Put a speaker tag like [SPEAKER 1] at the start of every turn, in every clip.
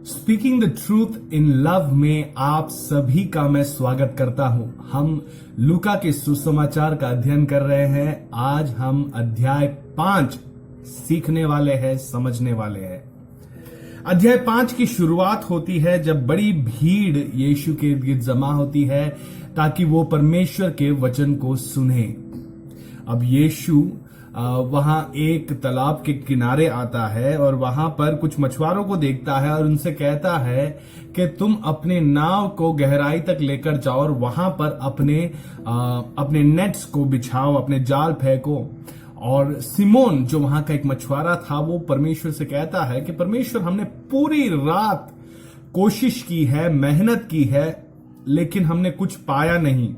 [SPEAKER 1] Speaking the truth in love में आप सभी का मैं स्वागत करता हूं। हम लूका के सुसमाचार का अध्ययन कर रहे हैं। आज हम अध्याय 5 सीखने वाले हैं, समझने वाले हैं। अध्याय 5 की शुरुआत होती है जब बड़ी भीड़ यीशु के इर्द गिर्द जमा होती है ताकि वो परमेश्वर के वचन को सुने। अब यीशु वहां एक तालाब के किनारे आता है और वहां पर कुछ मछुआरों को देखता है और उनसे कहता है कि तुम अपने नाव को गहराई तक लेकर जाओ और वहां पर अपने नेट्स को बिछाओ, अपने जाल फेंको। और सिमोन जो वहां का एक मछुआरा था वो परमेश्वर से कहता है कि परमेश्वर, हमने पूरी रात कोशिश की है, मेहनत की है, लेकिन हमने कुछ पाया नहीं।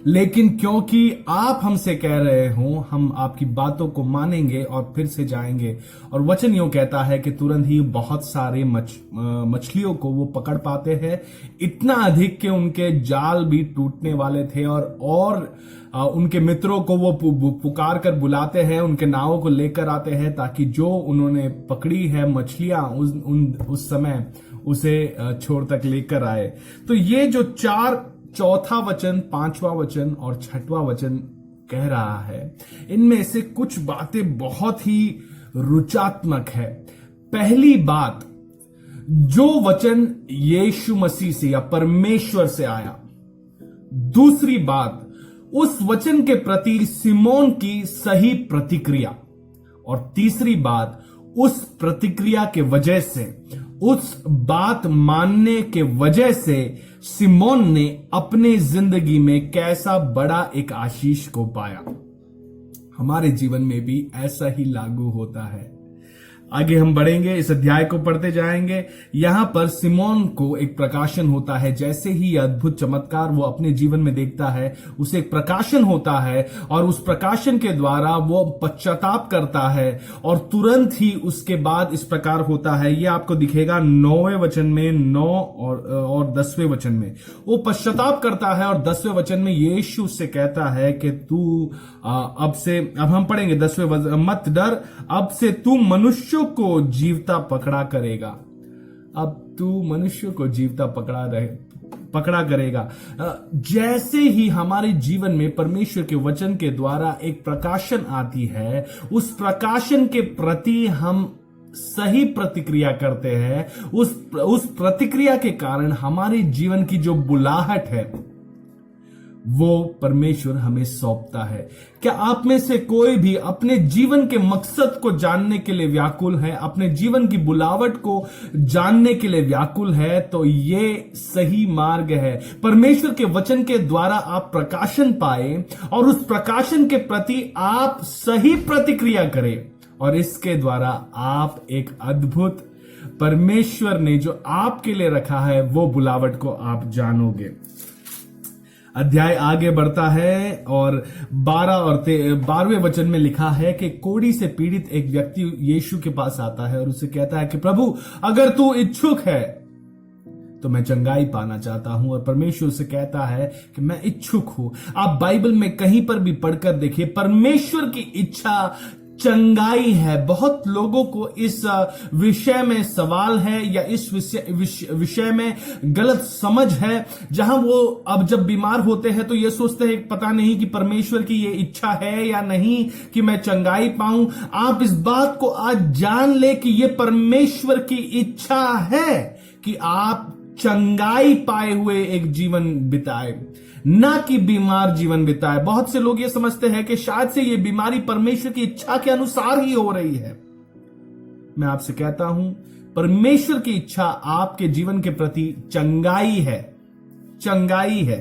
[SPEAKER 1] लेकिन क्योंकि आप हमसे कह रहे हो, हम आपकी बातों को मानेंगे और फिर से जाएंगे। और वचन यूं कहता है कि तुरंत ही बहुत सारे मछलियों को वो पकड़ पाते हैं, इतना अधिक कि उनके जाल भी टूटने वाले थे। और उनके मित्रों को वो पुकार कर बुलाते हैं, उनके नावों को लेकर आते हैं ताकि जो उन्होंने पकड़ी है मछलियां उस समय उसे छोर तक लेकर आए। तो ये जो चौथा वचन, 5वां वचन और 6वां वचन कह रहा है, इनमें से कुछ बातें बहुत ही रुचात्मक है। पहली बात, जो वचन यीशु मसीह से या परमेश्वर से आया। दूसरी बात, उस वचन के प्रति सिमोन की सही प्रतिक्रिया। और तीसरी बात, उस प्रतिक्रिया के वजह से, उस बात मानने के वजह से सिमोन ने अपने जिंदगी में कैसा बड़ा एक आशीष को पाया। हमारे जीवन में भी ऐसा ही लागू होता है। आगे हम बढ़ेंगे, इस अध्याय को पढ़ते जाएंगे। यहां पर सिमोन को एक प्रकाशन होता है। जैसे ही यह अद्भुत चमत्कार वो अपने जीवन में देखता है, उसे एक प्रकाशन होता है और उस प्रकाशन के द्वारा वो पश्चाताप करता है। और तुरंत ही उसके बाद इस प्रकार होता है, ये आपको दिखेगा 9वें वचन में, 9 और 10वें वचन में। वो पश्चाताप करता है और 10वें वचन में यीशु उससे कहता है कि तू अब हम पढ़ेंगे 10वें वचन, मत डर, अब से तू मनुष्य को जीवता पकड़ा करेगा। अब तू मनुष्य को जीवता पकड़ा करेगा। जैसे ही हमारे जीवन में परमेश्वर के वचन के द्वारा एक प्रकाशन आती है, उस प्रकाशन के प्रति हम सही प्रतिक्रिया करते हैं, उस प्रतिक्रिया के कारण हमारे जीवन की जो बुलाहट है वो परमेश्वर हमें सौंपता है। क्या आप में से कोई भी अपने जीवन के मकसद को जानने के लिए व्याकुल है, अपने जीवन की बुलावट को जानने के लिए व्याकुल है? तो ये सही मार्ग है। परमेश्वर के वचन के द्वारा आप प्रकाशन पाए और उस प्रकाशन के प्रति आप सही प्रतिक्रिया करें और इसके द्वारा आप एक अद्भुत परमेश्वर ने जो आपके लिए रखा है वो बुलावट को आप जानोगे। अध्याय आगे बढ़ता है और 12 और 12वें वचन में लिखा है कि कोढ़ी से पीड़ित एक व्यक्ति यीशु के पास आता है और उसे कहता है कि प्रभु, अगर तू इच्छुक है तो मैं चंगाई पाना चाहता हूं। और परमेश्वर से कहता है कि मैं इच्छुक हूं। आप बाइबल में कहीं पर भी पढ़कर देखिए, परमेश्वर की इच्छा चंगाई है। बहुत लोगों को इस विषय में सवाल है या इस विषय में गलत समझ है, जहां वो अब जब बीमार होते हैं तो ये सोचते हैं पता नहीं कि परमेश्वर की ये इच्छा है या नहीं कि मैं चंगाई पाऊं। आप इस बात को आज जान ले कि ये परमेश्वर की इच्छा है कि आप चंगाई पाए हुए एक जीवन बिताए, ना कि बीमार जीवन बिताए। बहुत से लोग ये समझते हैं कि शायद से ये बीमारी परमेश्वर की इच्छा के अनुसार ही हो रही है। मैं आपसे कहता हूं, परमेश्वर की इच्छा आपके जीवन के प्रति चंगाई है, चंगाई है।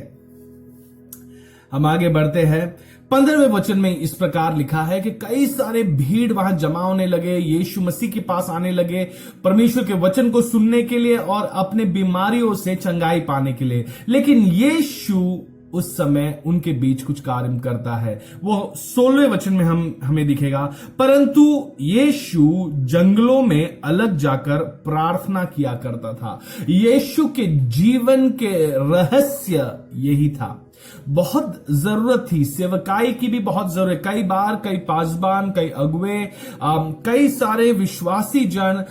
[SPEAKER 1] हम आगे बढ़ते हैं। 15वें वचन में इस प्रकार लिखा है कि कई सारे भीड़ वहां जमा होने लगे, यीशु मसीह के पास आने लगे परमेश्वर के वचन को सुनने के लिए और अपने बीमारियों से चंगाई पाने के लिए। लेकिन यीशु उस समय उनके बीच कुछ कार्य करता है। वो 16वें वचन में हमें दिखेगा, परंतु यीशु जंगलों में अलग जाकर प्रार्थना किया करता था। यीशु के जीवन के रहस्य यही था। बहुत जरूरत थी, सेवकाई की भी बहुत जरूरत। कई बार कई पासबान, कई अगुवे, कई सारे विश्वासी जन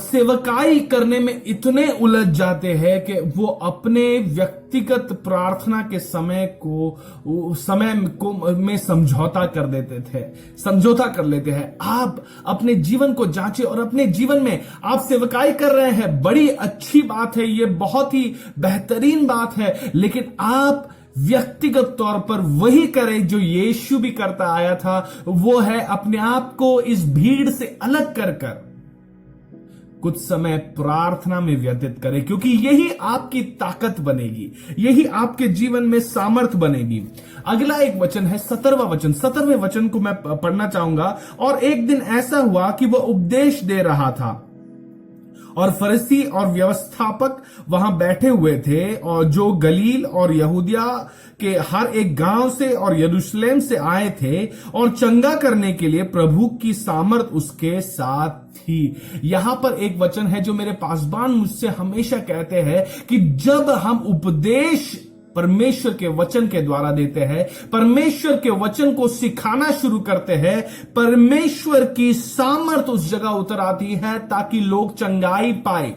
[SPEAKER 1] सेवकाई करने में इतने उलझ जाते हैं कि वो अपने व्यक्तिगत प्रार्थना के समय में समझौता कर देते थे, समझौता कर लेते हैं। आप अपने जीवन को जांचें और अपने जीवन में आप सेवकाई कर रहे हैं, बड़ी अच्छी बात है, ये बहुत ही बेहतरीन बात है, लेकिन आप व्यक्तिगत तौर पर वही करें जो यीशु भी करता आया था। वो है अपने आप को इस भीड़ से अलग कर कुछ समय प्रार्थना में व्यतीत करें, क्योंकि यही आपकी ताकत बनेगी, यही आपके जीवन में सामर्थ्य बनेगी। अगला एक वचन है 17वां वचन। 17वें वचन को मैं पढ़ना चाहूंगा। और एक दिन ऐसा हुआ कि वह उपदेश दे रहा था और फरीसी और व्यवस्थापक वहां बैठे हुए थे, और जो गलील और यहूदिया के हर एक गांव से और यरूशलेम से आए थे, और चंगा करने के लिए प्रभु की सामर्थ उसके साथ थी। यहां पर एक वचन है जो मेरे पासबान मुझसे हमेशा कहते हैं कि जब हम उपदेश परमेश्वर के वचन के द्वारा देते हैं, परमेश्वर के वचन को सिखाना शुरू करते हैं, परमेश्वर की सामर्थ उस जगह उतर आती है ताकि लोग चंगाई पाए।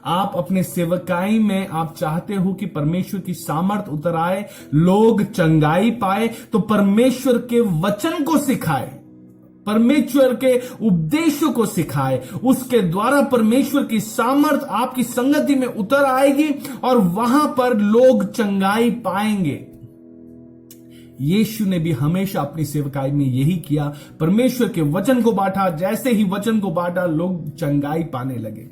[SPEAKER 1] आप अपने सेवकाई में आप चाहते हो कि परमेश्वर की सामर्थ उतर आए, लोग चंगाई पाए, तो परमेश्वर के वचन को सिखाए, परमेश्वर के उपदेशों को सिखाए। उसके द्वारा परमेश्वर की सामर्थ आपकी संगति में उतर आएगी और वहां पर लोग चंगाई पाएंगे। यीशु ने भी हमेशा अपनी सेवकाई में यही किया, परमेश्वर के वचन को बांटा। जैसे ही वचन को बांटा, लोग चंगाई पाने लगे।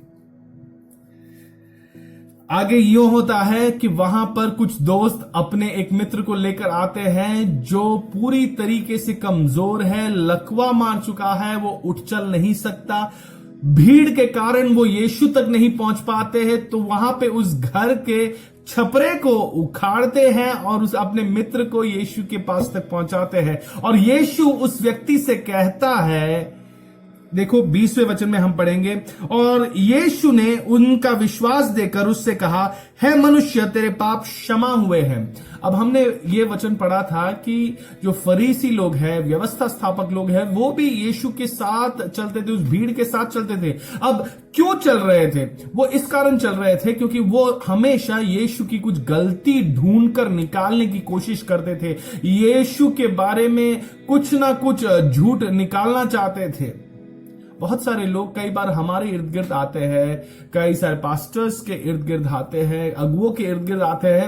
[SPEAKER 1] आगे यूं होता है कि वहां पर कुछ दोस्त अपने एक मित्र को लेकर आते हैं जो पूरी तरीके से कमजोर है, लकवा मार चुका है, वो उठ चल नहीं सकता। भीड़ के कारण वो यीशु तक नहीं पहुंच पाते हैं, तो वहां पे उस घर के छपरे को उखाड़ते हैं और उस अपने मित्र को यीशु के पास तक पहुंचाते हैं। और यीशु उस व्यक्ति से कहता है, देखो 20वें वचन में हम पढ़ेंगे, और यीशु ने उनका विश्वास देकर उससे कहा, है मनुष्य, तेरे पाप क्षमा हुए हैं। अब हमने ये वचन पढ़ा था कि जो फरीसी लोग हैं, व्यवस्था स्थापक लोग हैं, वो भी यीशु के साथ चलते थे, उस भीड़ के साथ चलते थे। अब क्यों चल रहे थे? वो इस कारण चल रहे थे क्योंकि वो हमेशा यीशु की कुछ गलती ढूंढकर निकालने की कोशिश करते थे, यीशु के बारे में कुछ ना कुछ झूठ निकालना चाहते थे। बहुत सारे लोग कई बार हमारे इर्द गिर्द आते हैं, कई सारे पास्टर्स के इर्द गिर्द आते हैं, अगुवों के इर्द गिर्द आते हैं।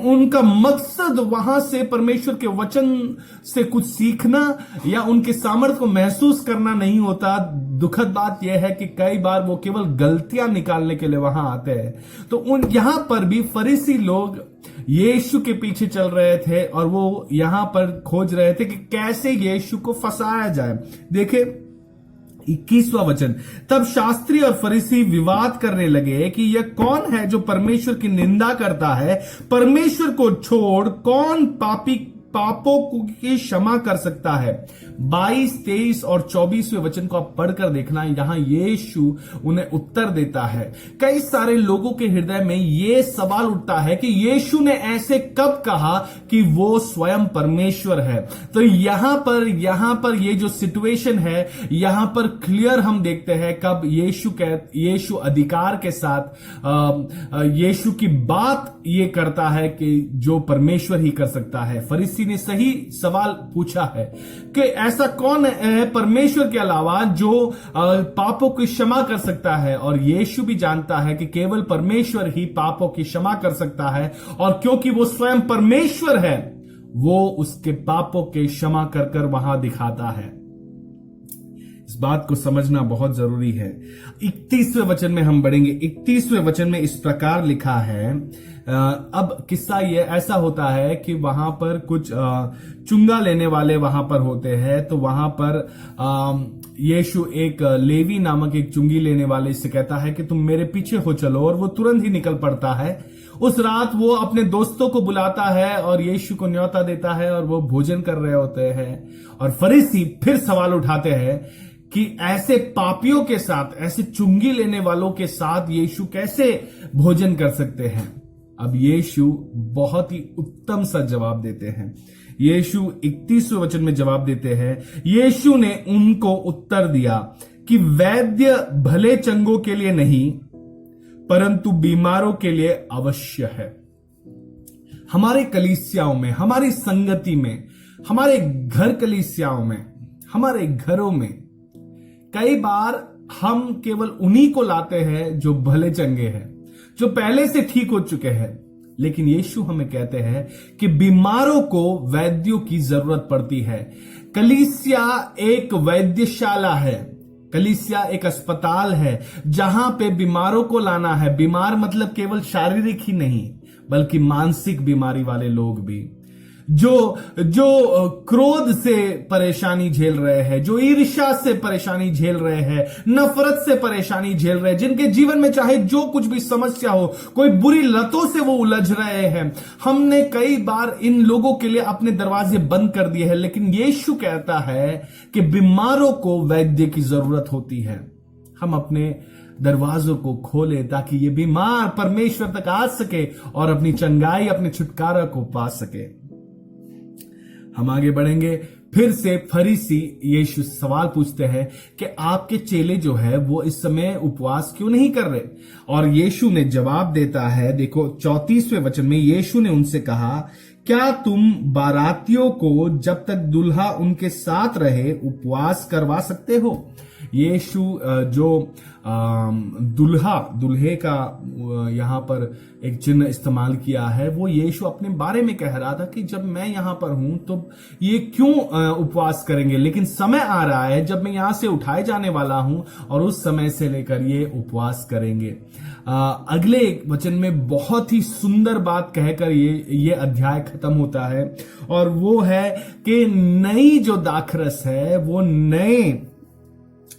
[SPEAKER 1] उनका मकसद वहां से परमेश्वर के वचन से कुछ सीखना या उनके सामर्थ्य को महसूस करना नहीं होता। दुखद बात यह है कि कई बार वो केवल गलतियां निकालने के लिए वहां आते हैं। तो यहां पर भी फरीसी लोग यीशु के पीछे चल रहे थे और वो यहां पर खोज रहे थे कि कैसे यीशु को फंसाया जाए। देखे 21वां वचन, तब शास्त्री और फरीसी विवाद करने लगे कि यह कौन है जो परमेश्वर की निंदा करता है? परमेश्वर को छोड़ कौन पापों की क्षमा कर सकता है? 22, 23 और 24वें वचन को आप पढ़कर देखना। यहां यीशु उन्हें उत्तर देता है। कई सारे लोगों के हृदय में यह सवाल उठता है कि यीशु ने ऐसे कब कहा कि वो स्वयं परमेश्वर है? तो यहां पर ये जो सिचुएशन है, यहां पर क्लियर हम देखते हैं कब यीशु अधिकार के साथ यीशु की बात ये करता है कि जो परमेश्वर ही कर सकता है। फरीसी ने सही सवाल पूछा है कि ऐसा कौन है परमेश्वर के अलावा जो पापों की क्षमा कर सकता है? और यीशु भी जानता है कि केवल परमेश्वर ही पापों की क्षमा कर सकता है, और क्योंकि वो स्वयं परमेश्वर है, वो उसके पापों के क्षमा कर वहां दिखाता है। इस बात को समझना बहुत जरूरी है। 31वें वचन में हम बढ़ेंगे। 31वें वचन में इस प्रकार लिखा है, अब किस्सा ये ऐसा होता है कि वहां पर कुछ चुंगा लेने वाले वहां पर होते हैं। तो वहां पर यीशु एक लेवी नामक एक चुंगी लेने वाले से कहता है कि तुम मेरे पीछे हो चलो, और वो तुरंत ही निकल पड़ता है। उस रात वो अपने दोस्तों को बुलाता है और यीशु को न्योता देता है, और वो भोजन कर रहे होते हैं। और फरीसी फिर सवाल उठाते हैं कि ऐसे पापियों के साथ, ऐसे चुंगी लेने वालों के साथ यीशु कैसे भोजन कर सकते हैं? अब यीशु बहुत ही उत्तम सा जवाब देते हैं। यीशु 31वें वचन में जवाब देते हैं, यीशु ने उनको उत्तर दिया कि वैद्य भले चंगों के लिए नहीं परंतु बीमारों के लिए अवश्य है। हमारे कलीसियाओं में, हमारी संगति में, हमारे घर कलीसियाओं में, हमारे घरों में कई बार हम केवल उन्हीं को लाते हैं जो भले चंगे हैं, जो पहले से ठीक हो चुके हैं। लेकिन यीशु हमें कहते हैं कि बीमारों को वैद्यों की जरूरत पड़ती है। कलीसिया एक वैद्यशाला है, कलीसिया एक अस्पताल है जहां पे बीमारों को लाना है। बीमार मतलब केवल शारीरिक ही नहीं बल्कि मानसिक बीमारी वाले लोग भी, जो क्रोध से परेशानी झेल रहे हैं, जो ईर्ष्या से परेशानी झेल रहे हैं, नफरत से परेशानी झेल रहे हैं, जिनके जीवन में चाहे जो कुछ भी समस्या हो, कोई बुरी लतों से वो उलझ रहे हैं। हमने कई बार इन लोगों के लिए अपने दरवाजे बंद कर दिए हैं, लेकिन यीशु कहता है कि बीमारों को वैद्य की जरूरत होती है। हम अपने दरवाजों को खोले ताकि ये बीमार परमेश्वर तक आ सके और अपनी चंगाई, अपने छुटकारा को पा सके। हम आगे बढ़ेंगे। फिर से फरीसी यीशु सवाल पूछते हैं कि आपके चेले जो है वो इस समय उपवास क्यों नहीं कर रहे? और यीशु ने जवाब देता है, देखो 34वें वचन में यीशु ने उनसे कहा, क्या तुम बारातियों को जब तक दुल्हा उनके साथ रहे उपवास करवा सकते हो? यीशु जो दुल्हे का यहां पर एक चिन्ह इस्तेमाल किया है, वो यीशु अपने बारे में कह रहा था कि जब मैं यहां पर हूं तो ये क्यों उपवास करेंगे, लेकिन समय आ रहा है जब मैं यहां से उठाए जाने वाला हूं और उस समय से लेकर ये उपवास करेंगे। अगले वचन में बहुत ही सुंदर बात कहकर ये अध्याय खत्म होता है और वो है कि नई जो दाखरस है वो नए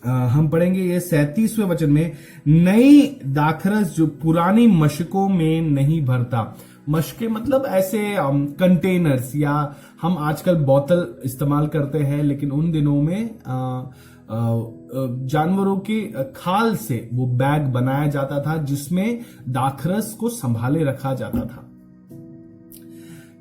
[SPEAKER 1] हम पढ़ेंगे ये 37वें वचन में, नई दाखरस जो पुरानी मशकों में नहीं भरता। मशके मतलब ऐसे कंटेनर्स, या हम आजकल बोतल इस्तेमाल करते हैं, लेकिन उन दिनों में जानवरों के खाल से वो बैग बनाया जाता था जिसमें दाखरस को संभाले रखा जाता था।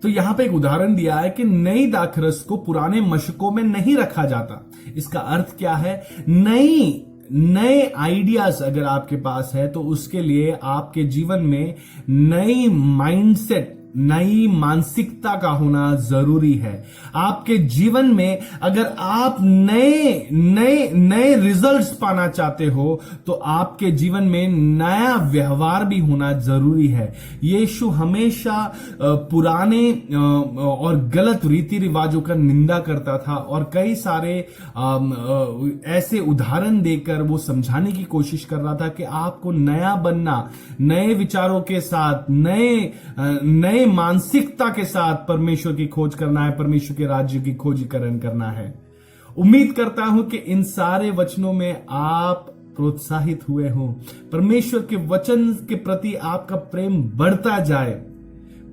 [SPEAKER 1] तो यहां पे एक उदाहरण दिया है कि नई दाखरस को पुराने मशकों में नहीं रखा जाता। इसका अर्थ क्या है? नए आइडियाज अगर आपके पास है तो उसके लिए आपके जीवन में नई माइंडसेट, नई मानसिकता का होना जरूरी है। आपके जीवन में अगर आप नए रिजल्ट्स पाना चाहते हो तो आपके जीवन में नया व्यवहार भी होना जरूरी है। यीशु हमेशा पुराने और गलत रीति रिवाजों का निंदा करता था और कई सारे ऐसे उदाहरण देकर वो समझाने की कोशिश कर रहा था कि आपको नया बनना, नए विचारों के साथ, नए मानसिकता के साथ परमेश्वर की खोज करना है, परमेश्वर के राज्य की खोजीकरण करना है। उम्मीद करता हूं कि इन सारे वचनों में आप प्रोत्साहित हुए हो, परमेश्वर के वचन के प्रति आपका प्रेम बढ़ता जाए।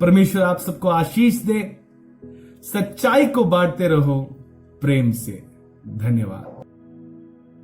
[SPEAKER 1] परमेश्वर आप सबको आशीष दे, सच्चाई को बांटते रहो प्रेम से। धन्यवाद।